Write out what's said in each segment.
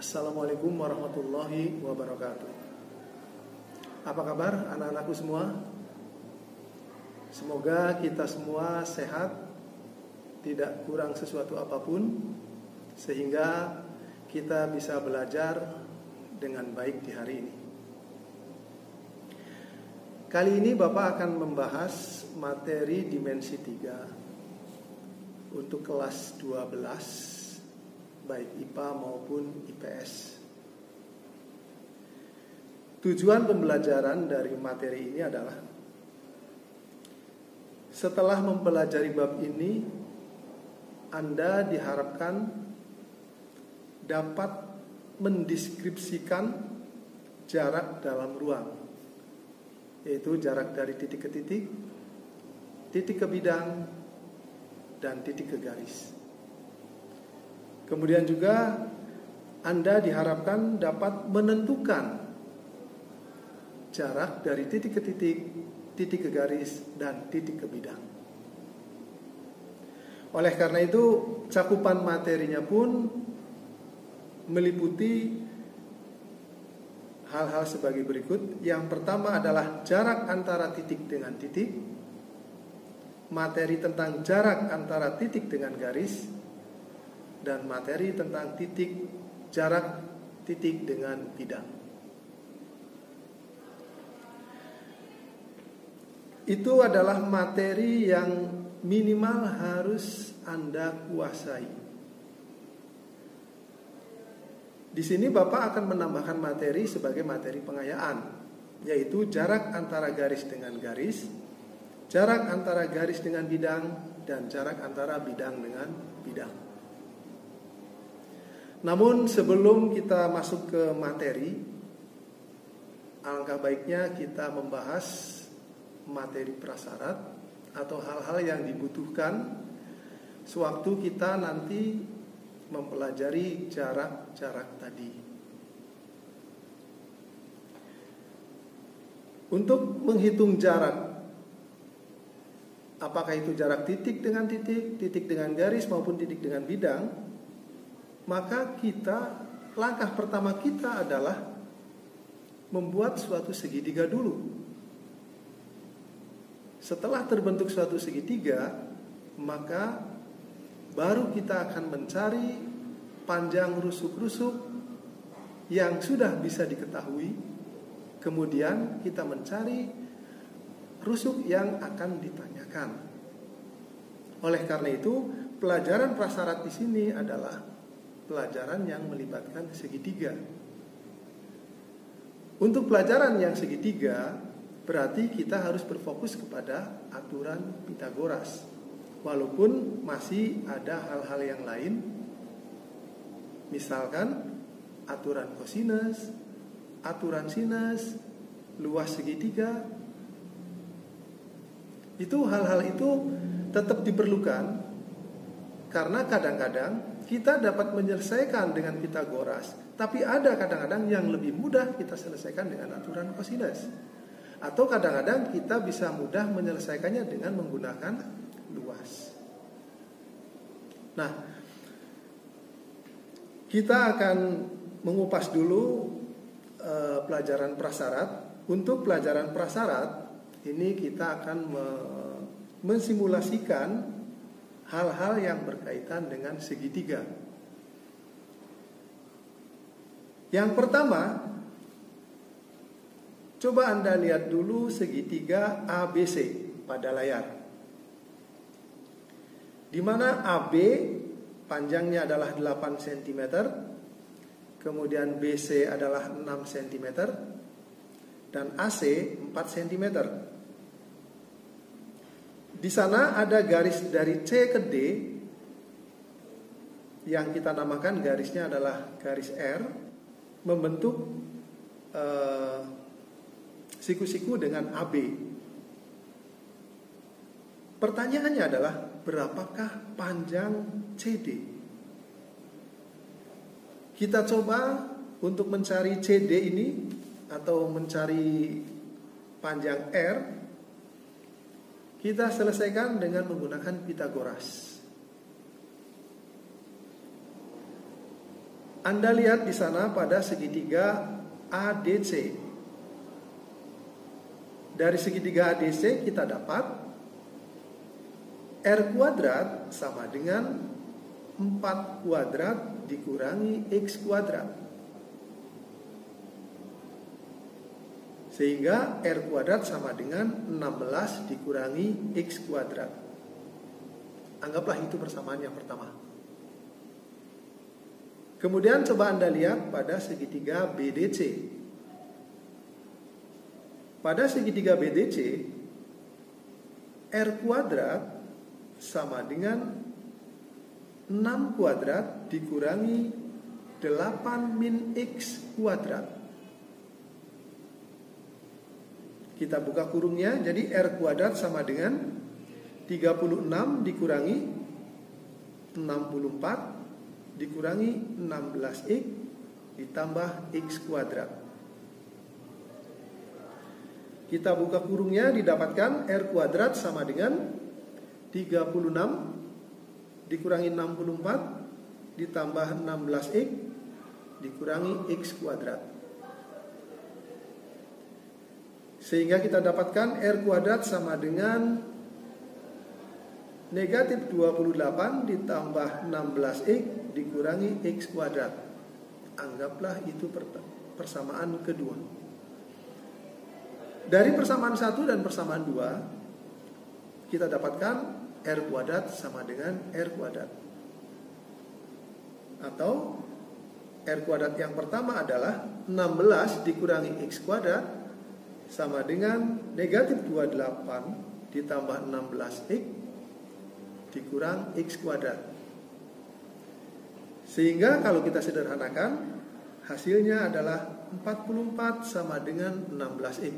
Assalamualaikum warahmatullahi wabarakatuh. Apa kabar anak-anakku semua? Semoga kita semua sehat, tidak kurang sesuatu apapun, sehingga kita bisa belajar dengan baik di hari ini. Kali ini Bapak akan membahas materi dimensi 3 untuk kelas 12, baik IPA maupun IPS. Tujuan pembelajaran dari materi ini adalah setelah mempelajari bab ini, Anda diharapkan dapat mendeskripsikan jarak dalam ruang, yaitu jarak dari titik ke titik, titik ke bidang, dan titik ke garis. Kemudian juga Anda diharapkan dapat menentukan jarak dari titik ke titik, titik ke garis, dan titik ke bidang. Oleh karena itu, cakupan materinya pun meliputi hal-hal sebagai berikut. Yang pertama adalah jarak antara titik dengan titik, materi tentang jarak antara titik dengan garis, dan materi tentang jarak titik dengan bidang. Itu adalah materi yang minimal harus Anda kuasai. Di sini Bapak akan menambahkan materi sebagai materi pengayaan, yaitu jarak antara garis dengan garis, jarak antara garis dengan bidang, dan jarak antara bidang dengan bidang. Namun sebelum kita masuk ke materi, alangkah baiknya kita membahas materi prasyarat atau hal-hal yang dibutuhkan sewaktu kita nanti mempelajari jarak-jarak tadi. Untuk menghitung jarak, apakah itu jarak titik dengan titik, titik dengan garis maupun titik dengan bidang, maka langkah pertama kita adalah membuat suatu segitiga dulu. Setelah terbentuk suatu segitiga, maka baru kita akan mencari panjang rusuk-rusuk yang sudah bisa diketahui. Kemudian kita mencari rusuk yang akan ditanyakan. Oleh karena itu, pelajaran prasyarat di sini adalah pelajaran yang melibatkan segitiga. Untuk pelajaran yang segitiga, berarti kita harus berfokus kepada aturan Pitagoras. Walaupun masih ada hal-hal yang lain, misalkan aturan kosinus, aturan sinus, luas segitiga. Hal-hal itu tetap diperlukan, karena kadang-kadang kita dapat menyelesaikan dengan Pitagoras, tapi ada kadang-kadang yang lebih mudah kita selesaikan dengan aturan kosinus. Atau kadang-kadang kita bisa mudah menyelesaikannya dengan menggunakan luas. Nah, kita akan mengupas dulu pelajaran prasyarat. Untuk pelajaran prasyarat ini kita akan mensimulasikan hal-hal yang berkaitan dengan segitiga. Yang pertama, coba Anda lihat dulu segitiga ABC pada layar, di mana AB panjangnya adalah 8 cm, kemudian BC adalah 6 cm, dan AC 4 cm. Di sana ada garis dari C ke D yang kita namakan garisnya adalah garis R, membentuk siku-siku dengan AB. Pertanyaannya adalah, berapakah panjang CD? Kita coba untuk mencari CD ini atau mencari panjang R. Kita selesaikan dengan menggunakan Pitagoras. Anda lihat di sana pada segitiga ADC. Dari segitiga ADC kita dapat R kuadrat sama dengan 4 kuadrat dikurangi X kuadrat. Sehingga R kuadrat sama dengan 16 dikurangi X kuadrat. Anggaplah itu persamaan yang pertama. Kemudian coba Anda lihat pada segitiga BDC. Pada segitiga BDC, R kuadrat sama dengan 6 kuadrat dikurangi 8 min X kuadrat. Kita buka kurungnya, jadi R kuadrat sama dengan 36 dikurangi 64 dikurangi 16X ditambah X kuadrat. Kita buka kurungnya, didapatkan R kuadrat sama dengan 36 dikurangi 64 ditambah 16X dikurangi X kuadrat. Sehingga kita dapatkan R kuadrat sama dengan negatif 28 ditambah 16X dikurangi X kuadrat. Anggaplah itu persamaan kedua. Dari persamaan 1 dan persamaan 2 kita dapatkan R kuadrat sama dengan R kuadrat. Atau R kuadrat yang pertama adalah 16 dikurangi X kuadrat sama dengan negatif 28 ditambah 16X dikurang X kuadrat. Sehingga kalau kita sederhanakan, hasilnya adalah 44 sama dengan 16X.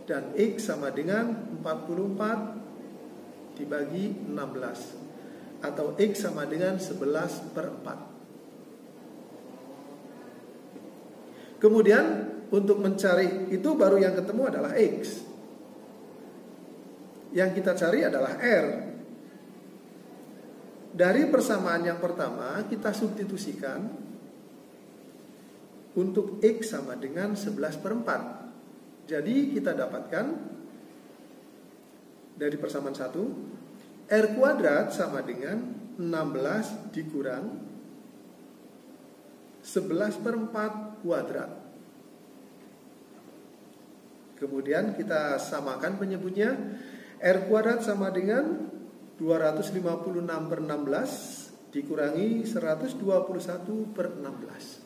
Dan X sama dengan 44 dibagi 16. Atau X sama dengan 11/4. Kemudian untuk mencari itu baru yang ketemu adalah X. Yang kita cari adalah R. Dari persamaan yang pertama kita substitusikan untuk X sama dengan 11/4. Jadi kita dapatkan dari persamaan 1 R kuadrat sama dengan 16 dikurang 11/4 kuadrat. Kemudian kita samakan penyebutnya. R kuadrat sama dengan 256/16 dikurangi 121/16.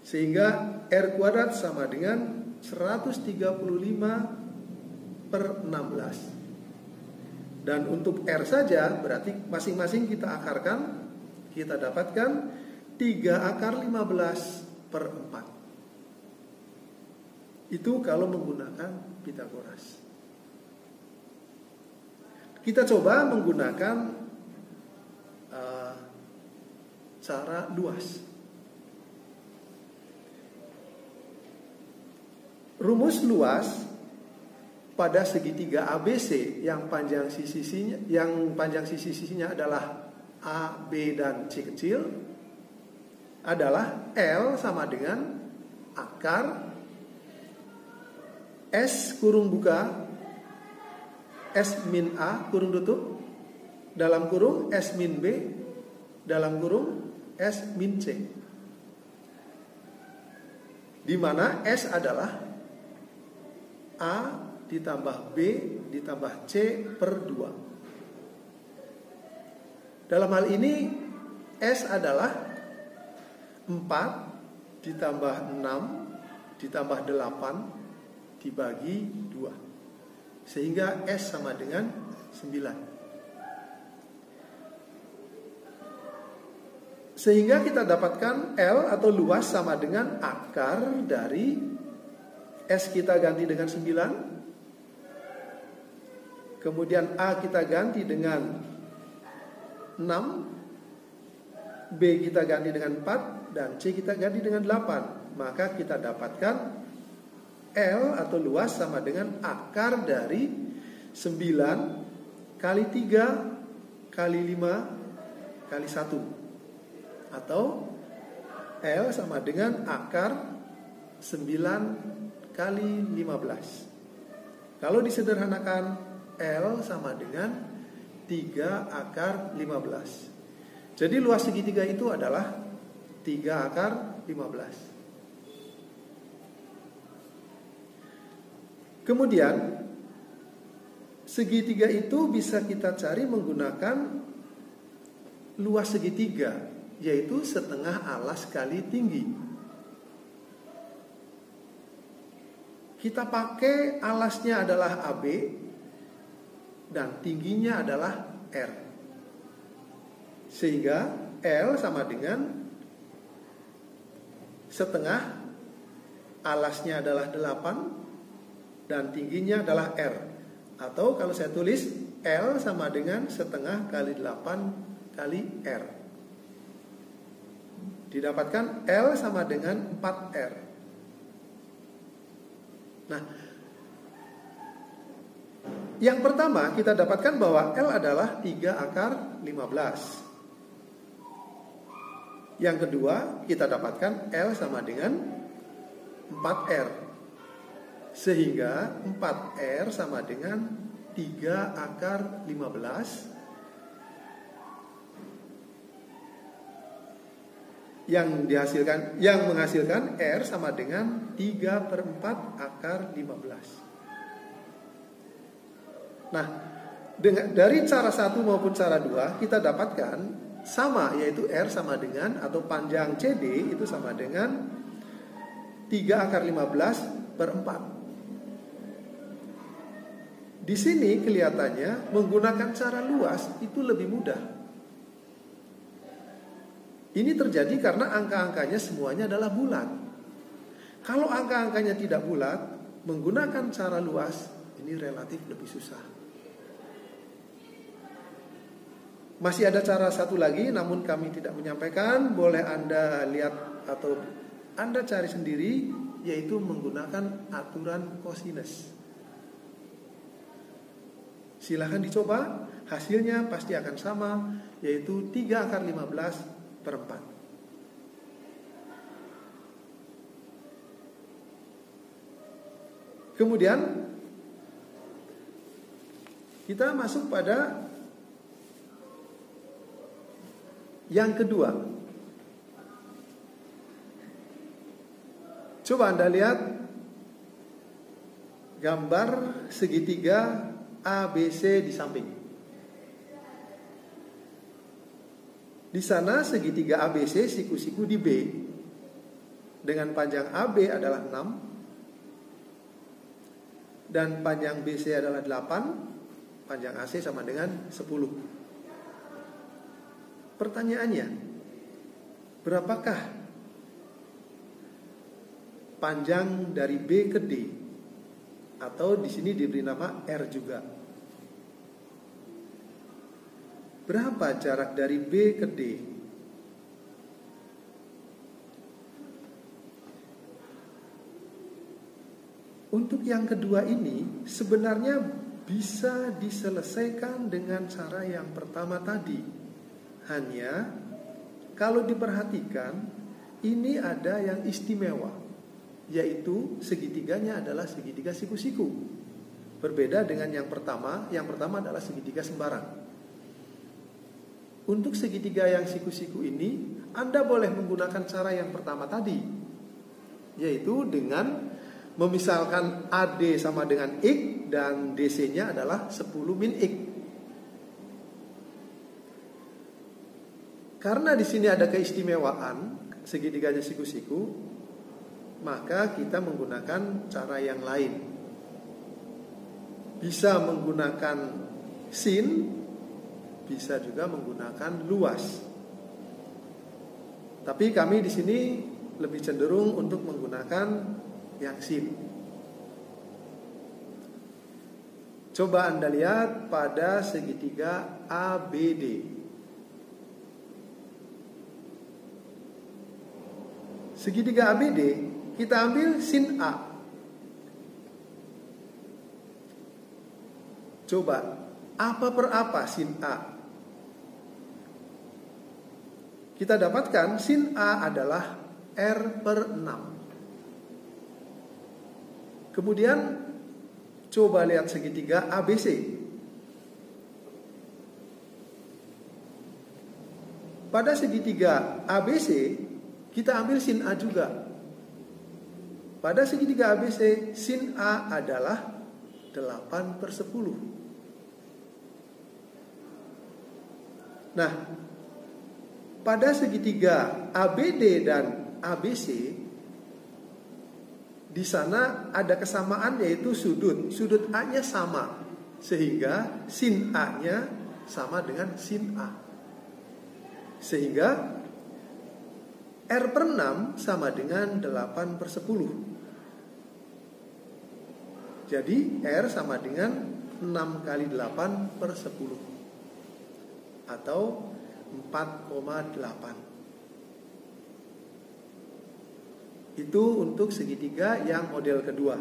Sehingga R kuadrat sama dengan 135/16. Dan untuk R saja berarti masing-masing kita akarkan, kita dapatkan 3 akar 15/4. Itu kalau menggunakan Pitagoras. Kita coba menggunakan cara luas. Rumus luas pada segitiga ABC yang panjang sisi-sisinya adalah A, B, dan C kecil adalah L sama dengan akar S kurung buka S min A kurung tutup dalam kurung S min B dalam kurung S min C, di mana S adalah A ditambah B ditambah C per 2. Dalam hal ini S adalah 4 ditambah 6 ditambah 8 dibagi 2. Sehingga S sama dengan 9. Sehingga kita dapatkan L atau luas sama dengan akar dari S kita ganti dengan 9. Kemudian A kita ganti dengan 6. B kita ganti dengan 4. Dan C kita ganti dengan 8. Maka kita dapatkan L atau luas sama dengan akar dari 9 kali 3 kali 5 kali 1, atau L sama dengan akar 9 kali 15. Kalau disederhanakan, L sama dengan 3 akar 15. Jadi luas segitiga itu adalah 3 akar 15. Kemudian segitiga itu bisa kita cari menggunakan luas segitiga, yaitu setengah alas kali tinggi. Kita pakai alasnya adalah AB dan tingginya adalah R. Sehingga L sama dengan setengah alasnya adalah 8 dan tingginya adalah R. Atau kalau saya tulis L sama dengan setengah kali 8 kali R. Didapatkan L sama dengan 4R. Nah, yang pertama kita dapatkan bahwa L adalah 3 akar 15. Yang kedua kita dapatkan L sama dengan 4R. Sehingga 4R sama dengan 3 akar 15 yang menghasilkan R sama dengan 3/4 akar 15. Nah, dari cara 1 maupun cara 2 kita dapatkan sama, yaitu R sama dengan, atau panjang CD itu sama dengan 3 akar 15/4. Di sini kelihatannya menggunakan cara luas itu lebih mudah. Ini terjadi karena angka-angkanya semuanya adalah bulat. Kalau angka-angkanya tidak bulat, menggunakan cara luas ini relatif lebih susah. Masih ada cara satu lagi, namun kami tidak menyampaikan. Boleh Anda lihat atau Anda cari sendiri, yaitu menggunakan aturan cosinus. Silahkan dicoba, hasilnya pasti akan sama, yaitu 3 akar 15/4. Kemudian kita masuk pada yang kedua. Coba Anda lihat gambar segitiga ABC di samping. Di sana segitiga ABC siku-siku di B dengan panjang AB adalah 6 dan panjang BC adalah 8, panjang AC sama dengan 10. Pertanyaannya, berapakah panjang dari B ke D? Atau di sini diberi nama R juga. Berapa jarak dari B ke D? Untuk yang kedua ini sebenarnya bisa diselesaikan dengan cara yang pertama tadi. Hanya kalau diperhatikan ini ada yang istimewa, yaitu segitiganya adalah segitiga siku-siku. Berbeda dengan yang pertama adalah segitiga sembarang. Untuk segitiga yang siku-siku ini, Anda boleh menggunakan cara yang pertama tadi, yaitu dengan memisalkan AD sama dengan X dan DC-nya adalah 10 min X. Karena di sini ada keistimewaan segitiganya siku-siku, maka kita menggunakan cara yang lain. Bisa menggunakan sin, bisa juga menggunakan luas. Tapi kami di sini lebih cenderung untuk menggunakan yang sin. Coba Anda lihat pada segitiga ABD. Segitiga ABD, kita ambil sin A. Coba, apa per apa sin A? kita dapatkan sin A adalah R/6. Kemudian coba lihat segitiga ABC. Pada segitiga ABC kita ambil sin A juga. Pada segitiga ABC sin A adalah 8/10. Nah, pada segitiga ABD dan ABC di sana ada kesamaan, yaitu sudut A-nya sama, sehingga sin A-nya sama dengan sin A. Sehingga R/6 sama dengan 8/10. Jadi R sama dengan 6 kali 8/10 atau 4,8. Itu untuk segitiga yang model kedua.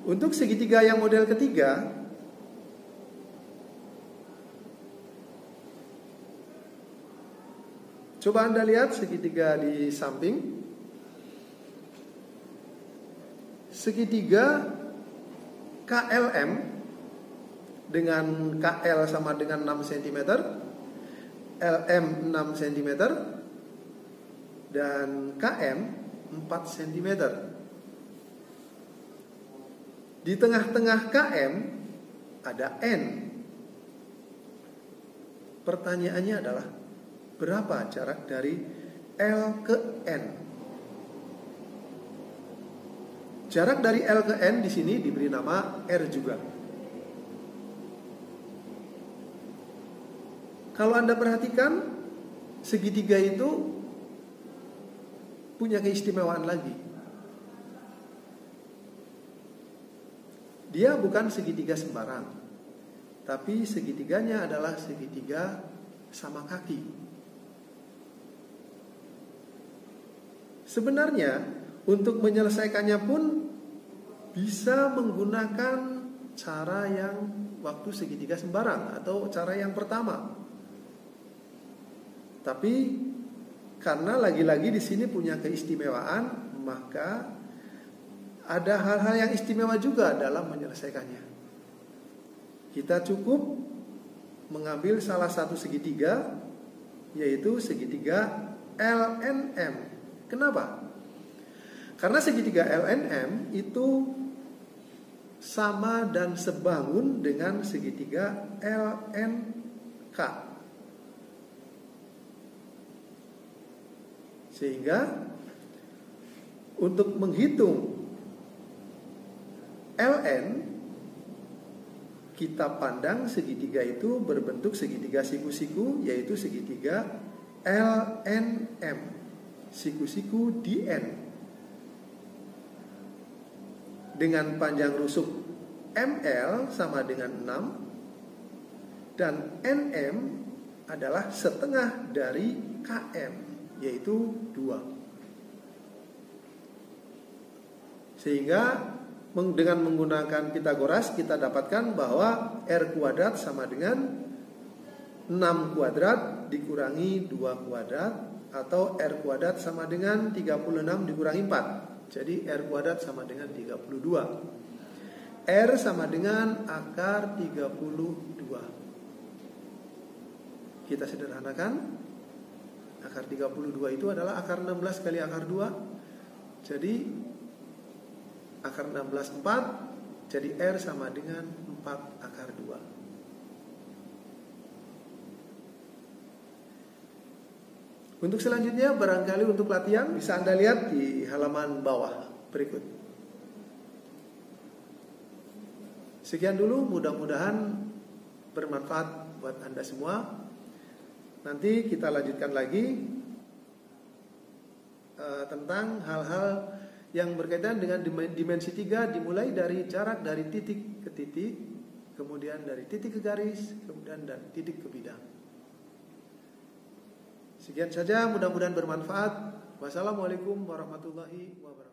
Untuk segitiga yang model ketiga, coba Anda lihat segitiga di samping. Segitiga KLM dengan KL sama dengan 6 cm, LM 6 cm, dan KM 4 cm. Di tengah-tengah KM ada N. Pertanyaannya adalah, berapa jarak dari L ke N? Jarak dari L ke N di sini diberi nama R juga. Kalau Anda perhatikan, segitiga itu punya keistimewaan lagi. Dia bukan segitiga sembarang, tapi segitiganya adalah segitiga sama kaki. Sebenarnya untuk menyelesaikannya pun bisa menggunakan cara yang waktu segitiga sembarang atau cara yang pertama. Tapi karena lagi-lagi di sini punya keistimewaan, maka ada hal-hal yang istimewa juga dalam menyelesaikannya. Kita cukup mengambil salah satu segitiga, yaitu segitiga LNM. Kenapa? Karena segitiga LNM itu sama dan sebangun dengan segitiga LNK. Sehingga untuk menghitung LN, kita pandang segitiga itu berbentuk segitiga siku-siku, yaitu segitiga LNM, siku-siku di N, dengan panjang rusuk ML sama dengan 6, dan NM adalah setengah dari KM, yaitu 2. Sehingga dengan menggunakan Pitagoras kita dapatkan bahwa R kuadrat sama dengan 6 kuadrat dikurangi 2 kuadrat, atau R kuadrat sama dengan 36 dikurangi 4. Jadi R kuadrat sama dengan 32. R sama dengan akar 32. Kita sederhanakan. Akar 32 itu adalah akar 16 kali akar 2. Jadi akar 16 4. Jadi R sama dengan 4 akar 2. Untuk selanjutnya, barangkali untuk latihan bisa Anda lihat di halaman bawah berikut. Sekian dulu, mudah-mudahan bermanfaat buat Anda semua. Nanti kita lanjutkan lagi tentang hal-hal yang berkaitan dengan dimensi 3, dimulai dari jarak dari titik ke titik, kemudian dari titik ke garis, kemudian dari titik ke bidang. Sekian saja, mudah-mudahan bermanfaat. Wassalamualaikum warahmatullahi wabarakatuh.